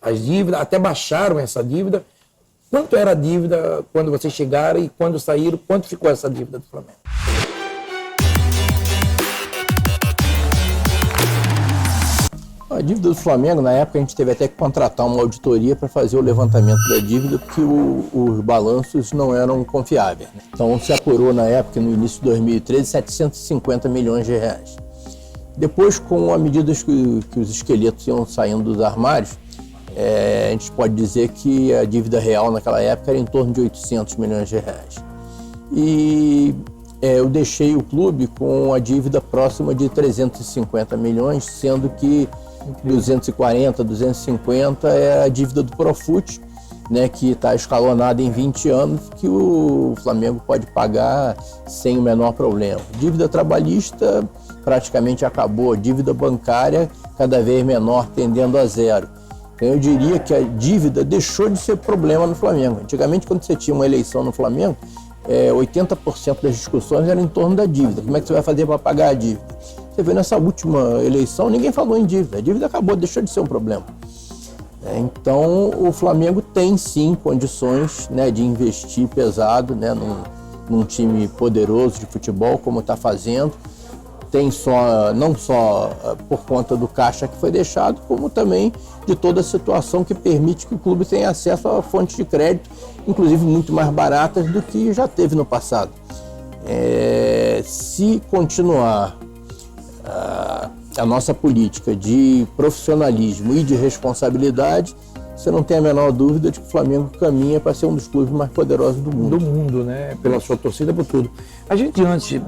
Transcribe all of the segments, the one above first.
as dívidas, até baixaram essa dívida. Quanto era a dívida quando vocês chegaram e quando saíram, quanto ficou essa dívida do Flamengo? A dívida do Flamengo, na época, a gente teve até que contratar uma auditoria para fazer o levantamento da dívida, porque os balanços não eram confiáveis. Então, se apurou na época, no início de 2013, 750 milhões de reais. Depois, com a medida que os esqueletos iam saindo dos armários, a gente pode dizer que a dívida real naquela época era em torno de 800 milhões de reais. E eu deixei o clube com a dívida próxima de 350 milhões, sendo que 240, 250 é a dívida do Profut, né, que está escalonada em 20 anos, que o Flamengo pode pagar sem o menor problema. Dívida trabalhista praticamente acabou, dívida bancária cada vez menor, tendendo a zero. Então eu diria que a dívida deixou de ser problema no Flamengo. Antigamente, quando você tinha uma eleição no Flamengo, 80% das discussões eram em torno da dívida. Como é que você vai fazer para pagar a dívida? Você vê nessa última eleição, ninguém falou em dívida. A dívida acabou, deixou de ser um problema. Então, o Flamengo tem sim condições, né, de investir pesado, né, num time poderoso de futebol, como está fazendo. Tem não só por conta do caixa que foi deixado, como também de toda a situação que permite que o clube tenha acesso a fontes de crédito, inclusive muito mais baratas do que já teve no passado. Se continuar a nossa política de profissionalismo e de responsabilidade, você não tem a menor dúvida de que o Flamengo caminha para ser um dos clubes mais poderosos do mundo. Do mundo, né? Pela sua torcida, por tudo. A gente antes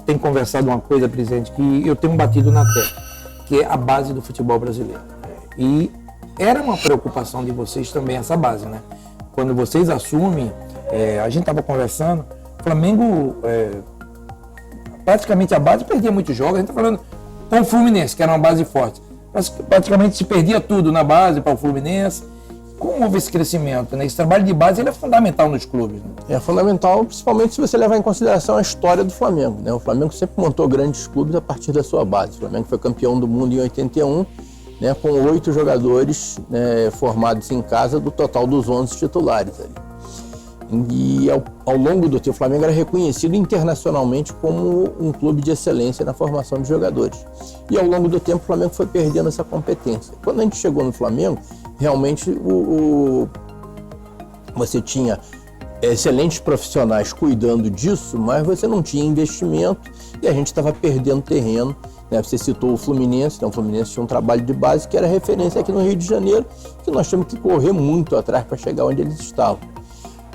tem conversado uma coisa, presidente, que eu tenho batido na tecla, que é a base do futebol brasileiro. E era uma preocupação de vocês também essa base, né? Quando vocês assumem, a gente estava conversando, o Flamengo, praticamente a base perdia muitos jogos, a gente está falando com o Fluminense, que era uma base forte. Mas praticamente se perdia tudo na base para o Fluminense. Como houve esse crescimento, né? Esse trabalho de base ele é fundamental nos clubes, né? É fundamental, principalmente se você levar em consideração a história do Flamengo, né? O Flamengo sempre montou grandes clubes a partir da sua base. O Flamengo foi campeão do mundo em 81, né, com 8 jogadores, né, formados em casa do total dos 11 titulares ali. E ao longo do tempo, o Flamengo era reconhecido internacionalmente como um clube de excelência na formação de jogadores. E ao longo do tempo, o Flamengo foi perdendo essa competência. Quando a gente chegou no Flamengo, realmente você tinha excelentes profissionais cuidando disso, mas você não tinha investimento e a gente estava perdendo terreno, né? Você citou o Fluminense, então o Fluminense tinha um trabalho de base que era referência aqui no Rio de Janeiro, que nós tínhamos que correr muito atrás para chegar onde eles estavam.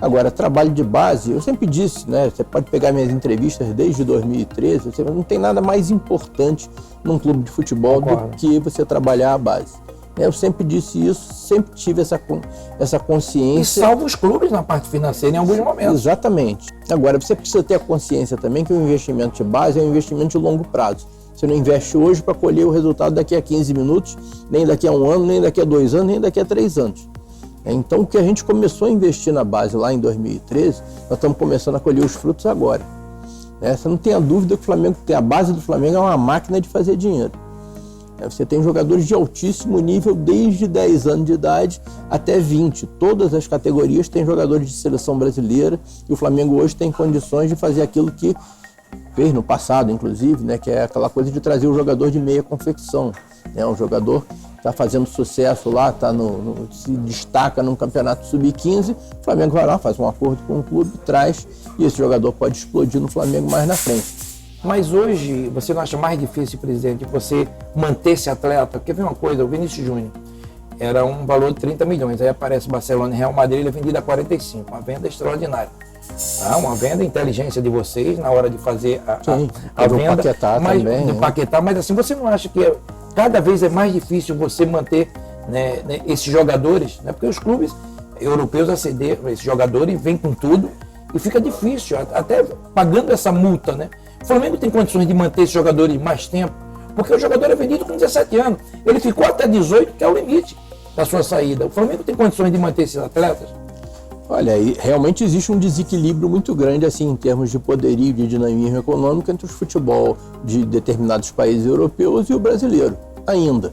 Agora, trabalho de base, eu sempre disse, né? Você pode pegar minhas entrevistas desde 2013, não tem nada mais importante num clube de futebol do que você trabalhar a base. Eu sempre disse isso, sempre tive essa consciência. E salva os clubes na parte financeira em alguns momentos. Exatamente. Agora, você precisa ter a consciência também que o investimento de base é um investimento de longo prazo. Você não investe hoje para colher o resultado daqui a 15 minutos, nem daqui a 1 ano, nem daqui a 2 anos, nem daqui a 3 anos. Então, o que a gente começou a investir na base lá em 2013, nós estamos começando a colher os frutos agora. Você não tem a dúvida que a base do Flamengo é uma máquina de fazer dinheiro. Você tem jogadores de altíssimo nível desde 10 anos de idade até 20. Todas as categorias têm jogadores de seleção brasileira e o Flamengo hoje tem condições de fazer aquilo que fez no passado, inclusive, né, que é aquela coisa de trazer o jogador de meia confecção. Um jogador está fazendo sucesso lá, se destaca num campeonato sub-15, o Flamengo vai lá, faz um acordo com o clube, traz, e esse jogador pode explodir no Flamengo mais na frente. Mas hoje, você não acha mais difícil, presidente, você manter esse atleta? Quer ver uma coisa? O Vinícius Júnior era um valor de 30 milhões, aí aparece Barcelona e Real Madrid, ele é vendido a 45, uma venda extraordinária. Uma venda, inteligência de vocês na hora de fazer a venda, mas assim, você não acha que cada vez é mais difícil você manter, né, esses jogadores, né? Porque os clubes europeus acederam esses jogadores, vêm com tudo e fica difícil, até pagando essa multa, né? O Flamengo tem condições de manter esses jogadores mais tempo, porque o jogador é vendido com 17 anos, ele ficou até 18, que é o limite da sua saída. O Flamengo tem condições de manter esses atletas? Olha, realmente existe um desequilíbrio muito grande assim, em termos de poderio e de dinamismo econômico entre o futebol de determinados países europeus e o brasileiro, ainda.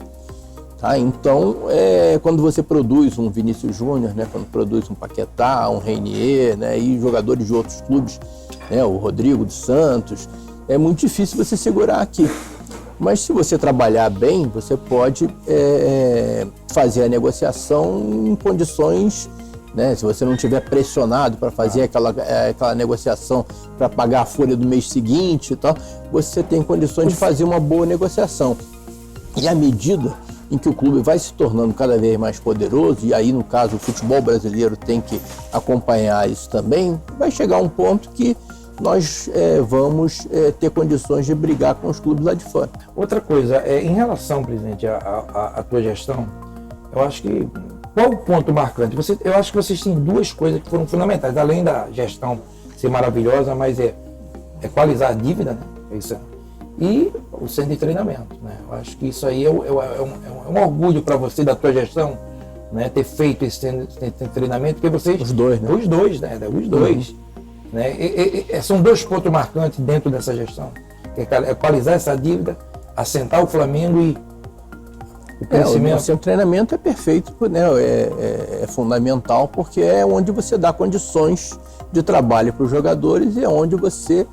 Tá? Então, quando você produz um Vinícius Júnior, né? Quando produz um Paquetá, um Reinier, né? E jogadores de outros clubes, né? O Rodrigo dos Santos, é muito difícil você segurar aqui. Mas se você trabalhar bem, você pode fazer a negociação em condições, né? Se você não estiver pressionado para fazer aquela negociação para pagar a folha do mês seguinte e tal, você tem condições de fazer uma boa negociação. E à medida em que o clube vai se tornando cada vez mais poderoso, e aí no caso o futebol brasileiro tem que acompanhar isso também, vai chegar um ponto que nós vamos ter condições de brigar com os clubes lá de fora. Outra coisa, em relação, presidente, à tua gestão, eu acho que, qual o ponto marcante? Eu acho que vocês têm duas coisas que foram fundamentais, além da gestão ser maravilhosa, mas é equalizar a dívida, né? Isso e o centro de treinamento, né? Eu acho que isso aí é um orgulho para você da tua gestão, né? Ter feito esse centro de treinamento, porque vocês... Os dois, né? Os dois, né? Os dois. Né? São dois pontos marcantes dentro dessa gestão, que é equalizar essa dívida, assentar o Flamengo e o crescimento. O centro de treinamento é perfeito, né? É fundamental, porque é onde você dá condições de trabalho para os jogadores e é onde você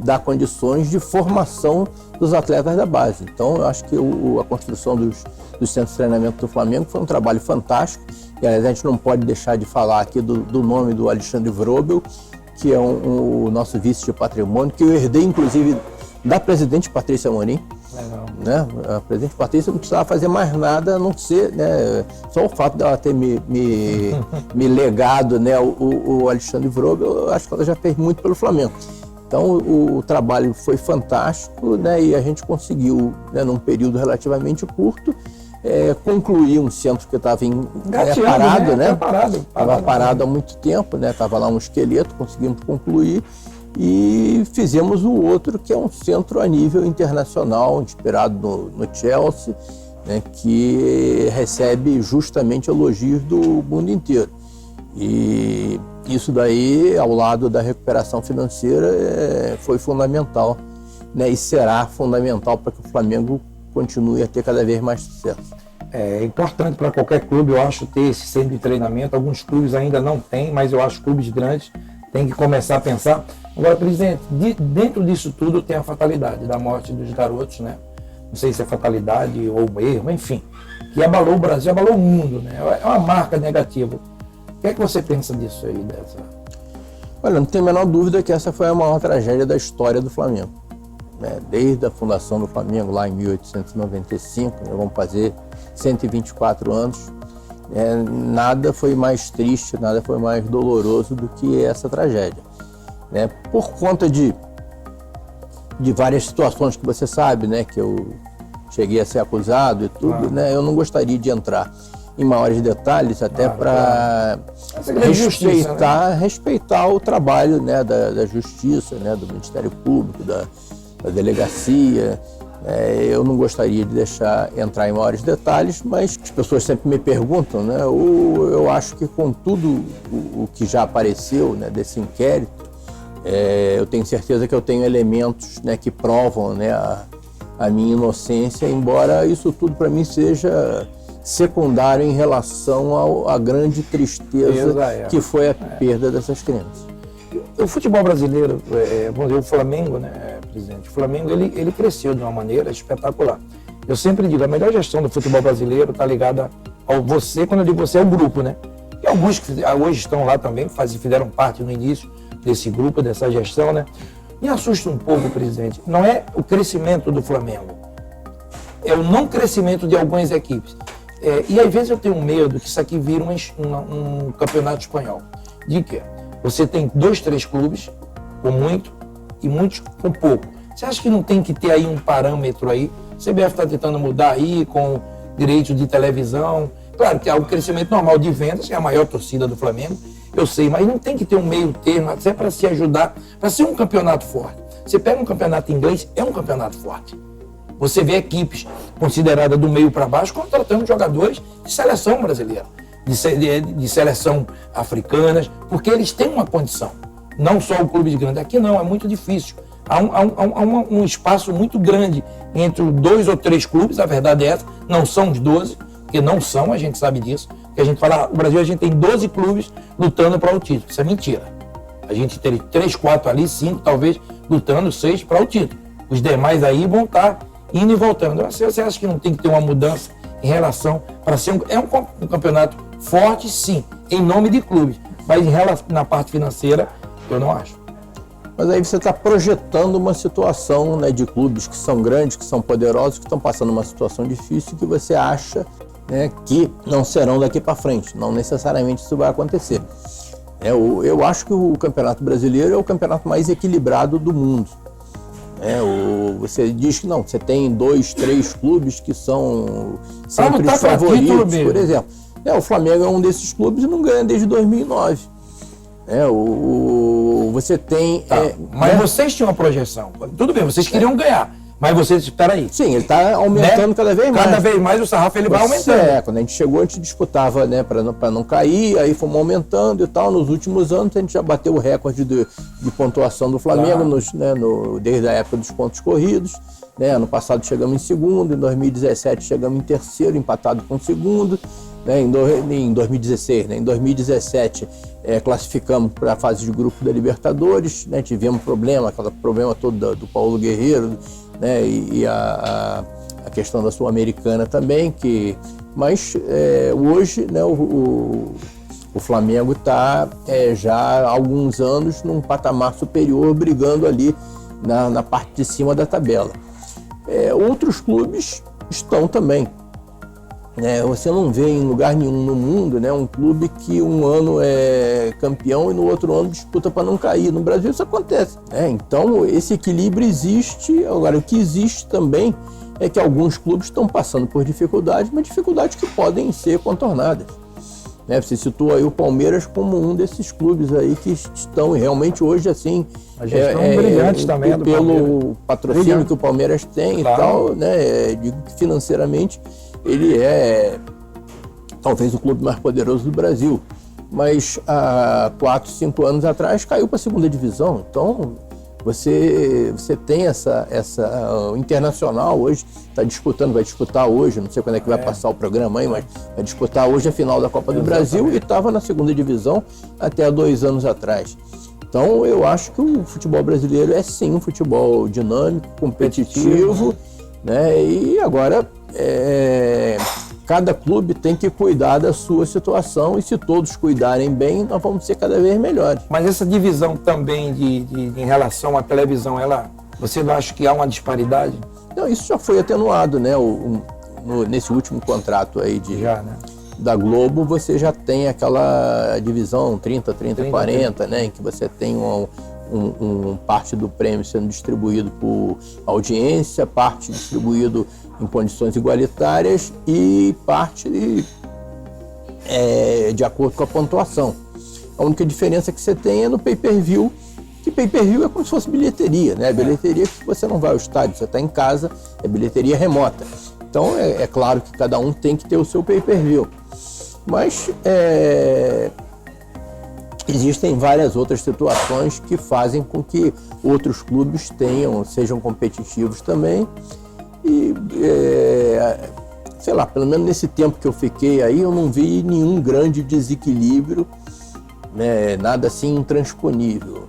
dá condições de formação dos atletas da base. Então, eu acho que a construção dos centros de treinamento do Flamengo foi um trabalho fantástico. E a gente não pode deixar de falar aqui do nome do Alexandre Vrobel, que é o nosso vice de patrimônio, que eu herdei, inclusive, da presidente Patrícia Amorim. Legal. Né? A presidente Patrícia não precisava fazer mais nada, a não ser, né? Só o fato dela ter me legado, né? o Alexandre Vrobel, eu acho que ela já fez muito pelo Flamengo. Então o trabalho foi fantástico, né? E a gente conseguiu, né, num período relativamente curto, concluir um centro que estava parado, né? Estava parado há muito tempo, né? Estava lá um esqueleto, conseguimos concluir e fizemos o outro, que é um centro a nível internacional, inspirado no Chelsea, né? Que recebe justamente elogios do mundo inteiro. E isso daí, ao lado da recuperação financeira, foi fundamental, né? E será fundamental para que o Flamengo continue a ter cada vez mais sucesso. É importante para qualquer clube, eu acho, ter esse centro de treinamento. Alguns clubes ainda não têm, mas eu acho que clubes grandes têm que começar a pensar. Agora, presidente, dentro disso tudo tem a fatalidade da morte dos garotos, né? Não sei se é fatalidade ou erro, enfim, que abalou o Brasil, abalou o mundo, né? É uma marca negativa. O que é que você pensa disso aí? Olha, não tem a menor dúvida que essa foi a maior tragédia da história do Flamengo. Desde a fundação do Flamengo, lá em 1895, né, vamos fazer 124 anos, nada foi mais triste, nada foi mais doloroso do que essa tragédia. Né? Por conta de várias situações que você sabe, né, que eu cheguei a ser acusado e tudo, né, eu não gostaria de entrar em maiores detalhes, até para respeitar o trabalho, né, da Justiça, né, do Ministério Público, da delegacia. Eu não gostaria de entrar em maiores detalhes, mas as pessoas sempre me perguntam, né? Eu acho que com tudo o que já apareceu, né, desse inquérito, eu tenho certeza que eu tenho elementos, né, que provam, né, a minha inocência, embora isso tudo para mim seja secundário em relação à grande tristeza que foi a perda dessas crianças. O futebol brasileiro, vamos dizer, o Flamengo, né, presidente? O Flamengo ele cresceu de uma maneira espetacular. Eu sempre digo, a melhor gestão do futebol brasileiro está ligada ao você, quando eu digo você, é o grupo, né? E alguns que hoje estão lá também, fizeram parte no início desse grupo, dessa gestão, né? Me assusta um pouco, presidente, não é o crescimento do Flamengo, é o não crescimento de algumas equipes. E às vezes eu tenho medo que isso aqui vira um campeonato espanhol. De quê? Você tem 2, 3 clubes com muito e muitos com pouco. Você acha que não tem que ter aí um parâmetro aí? O CBF está tentando mudar aí com direitos de televisão. Claro que há o crescimento normal de vendas, é a maior torcida do Flamengo, eu sei, mas não tem que ter um meio termo, até para se ajudar, para ser um campeonato forte. Você pega um campeonato inglês, é um campeonato forte. Você vê equipes consideradas do meio para baixo contratando jogadores de seleção brasileira, de seleção africanas, porque eles têm uma condição. Não só o clube de grande. Aqui não, é muito difícil. Há um espaço muito grande entre 2 ou 3 clubes, a verdade é essa, não são os 12, porque não são, a gente sabe disso. Porque a gente fala, o Brasil a gente tem 12 clubes lutando para o título, isso é mentira. A gente tem 3, 4 ali, 5 talvez, lutando, 6 para o título. Os demais aí vão estar indo e voltando. Você acha que não tem que ter uma mudança em relação para ser um campeonato forte, sim, em nome de clubes, mas em relação, na parte financeira, eu não acho. Mas aí você está projetando uma situação, né, de clubes que são grandes, que são poderosos, que estão passando uma situação difícil que você acha, né, que não serão daqui para frente. Não necessariamente isso vai acontecer. Eu acho que o Campeonato Brasileiro é o campeonato mais equilibrado do mundo. Você diz que não, você tem 2, 3 clubes que são sempre os favoritos, por exemplo. O Flamengo é um desses clubes e não ganha desde 2009. Você tem... mas vocês tinham uma projeção. Tudo bem, vocês queriam ganhar. Mas vocês, espera aí. Sim, ele está aumentando, né? Cada vez mais. Cada vez mais o sarrafo ele vai aumentando. Quando a gente chegou, a gente disputava, né, para não cair, aí fomos aumentando e tal. Nos últimos anos a gente já bateu o recorde de pontuação do Flamengo, desde a época dos pontos corridos. Né? Ano passado chegamos em segundo, em 2017 chegamos em terceiro, empatado com o segundo. Né? Em 2016, né? Em 2017 classificamos para a fase de grupo da Libertadores, né? Tivemos aquele problema todo do Paulo Guerreiro, né? E a questão da Sul-Americana também, mas hoje, né, o Flamengo está já há alguns anos num patamar superior, brigando ali na parte de cima da tabela. Outros clubes estão também. Você não vê em lugar nenhum no mundo, né, um clube que um ano é campeão e no outro ano disputa para não cair. No Brasil isso acontece. Então esse equilíbrio existe. Agora, o que existe também é que alguns clubes estão passando por dificuldades, mas dificuldades que podem ser contornadas. Você citou aí o Palmeiras como um desses clubes aí que estão realmente hoje assim... A gestão brilhante também do pelo patrocínio que o Palmeiras tem, claro. E tal, né? Digo que financeiramente ele é talvez o clube mais poderoso do Brasil, mas há 4, 5 anos atrás caiu para a segunda divisão. Então você tem o Internacional hoje vai disputar hoje, não sei quando é que vai passar o programa aí, mas vai disputar hoje a final da Copa do Brasil e estava na segunda divisão até há 2 anos atrás. Então eu acho que o futebol brasileiro é sim um futebol dinâmico, competitivo, né? E agora cada clube tem que cuidar da sua situação e se todos cuidarem bem, nós vamos ser cada vez melhores. Mas essa divisão também em relação à televisão, você não acha que há uma disparidade? Não, isso já foi atenuado, né? Nesse último contrato aí da Globo, você já tem aquela divisão 30, 40, né? Em que você tem parte do prêmio sendo distribuído por audiência, parte distribuído em condições igualitárias e parte de acordo com a pontuação. A única diferença que você tem é no pay-per-view, que pay-per-view é como se fosse bilheteria, né? Bilheteria que você não vai ao estádio, você está em casa, é bilheteria remota. Então é claro que cada um tem que ter o seu pay-per-view. Mas existem várias outras situações que fazem com que outros clubes sejam competitivos também. E, sei lá, pelo menos nesse tempo que eu fiquei aí, eu não vi nenhum grande desequilíbrio, né, nada assim intransponível.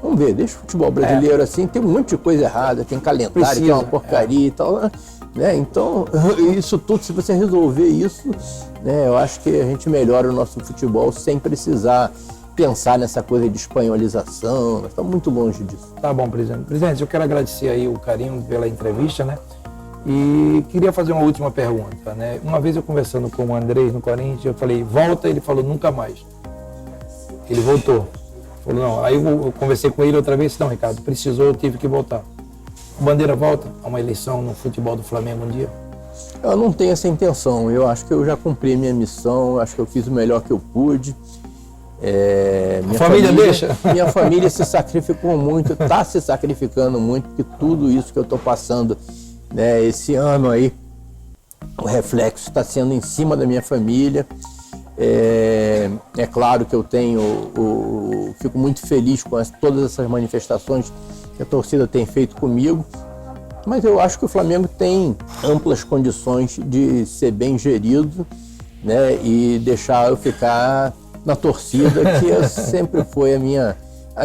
Vamos ver, deixa o futebol brasileiro assim, tem um monte de coisa errada, tem calendário, que é uma porcaria e tal, né? Então, isso tudo, se você resolver isso, né, eu acho que a gente melhora o nosso futebol sem precisar pensar nessa coisa de espanholização. Nós estamos muito longe disso. Tá bom, presidente. Presidente, eu quero agradecer aí o carinho pela entrevista, né? E queria fazer uma última pergunta, né? Uma vez eu conversando com o Andrés no Corinthians, eu falei, volta, ele falou, nunca mais. Ele voltou. Falou, não. Aí eu conversei com ele outra vez, não, Ricardo, precisou, eu tive que voltar. O Bandeira volta a uma eleição no futebol do Flamengo um dia? Eu não tenho essa intenção. Eu acho que eu já cumpri minha missão, eu acho que eu fiz o melhor que eu pude. Minha família deixa? Minha família se sacrificou muito, está se sacrificando muito, porque tudo isso que eu estou passando, né, esse ano aí, o reflexo está sendo em cima da minha família. É claro que eu fico muito feliz com todas essas manifestações que a torcida tem feito comigo, Mas eu acho que o Flamengo tem amplas condições de ser bem gerido, né, e deixar eu ficar na torcida, que sempre foi a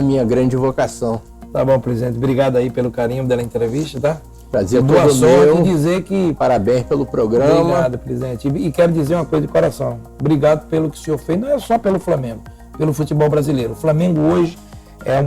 minha grande vocação. Tá bom, presidente. Obrigado aí pelo carinho da entrevista, tá? Prazer Boa todo sorte meu. em dizer que... Parabéns pelo programa. Obrigado, presidente. E quero dizer uma coisa de coração. Obrigado pelo que o senhor fez, não é só pelo Flamengo, pelo futebol brasileiro. O Flamengo hoje é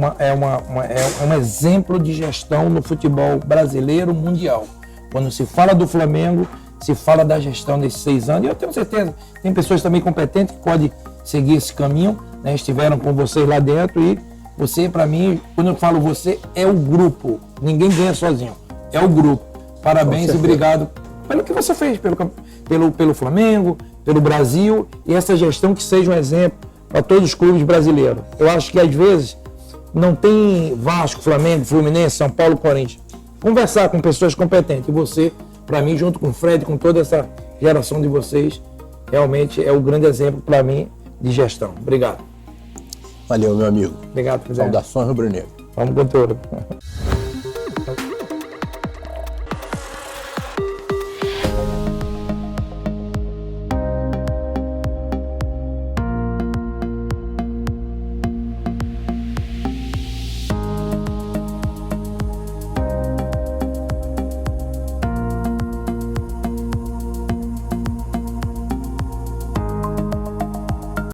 um exemplo de gestão no futebol brasileiro mundial. Quando se fala do Flamengo, se fala da gestão desses 6 anos. E eu tenho certeza, tem pessoas também competentes que podem seguir esse caminho, né? Estiveram com vocês lá dentro e você, para mim, quando eu falo você, é o grupo. Ninguém ganha sozinho, é o grupo. Parabéns e obrigado pelo que você fez, pelo Flamengo, pelo Brasil, e essa gestão que seja um exemplo para todos os clubes brasileiros. Eu acho que às vezes não tem Vasco, Flamengo, Fluminense, São Paulo, Corinthians. Conversar com pessoas competentes. E você, para mim, junto com o Fred, com toda essa geração de vocês, realmente é o grande exemplo para mim de gestão. Obrigado. Valeu, meu amigo. Obrigado, presidente. Saudações rubro-negro. Vamos com tudo.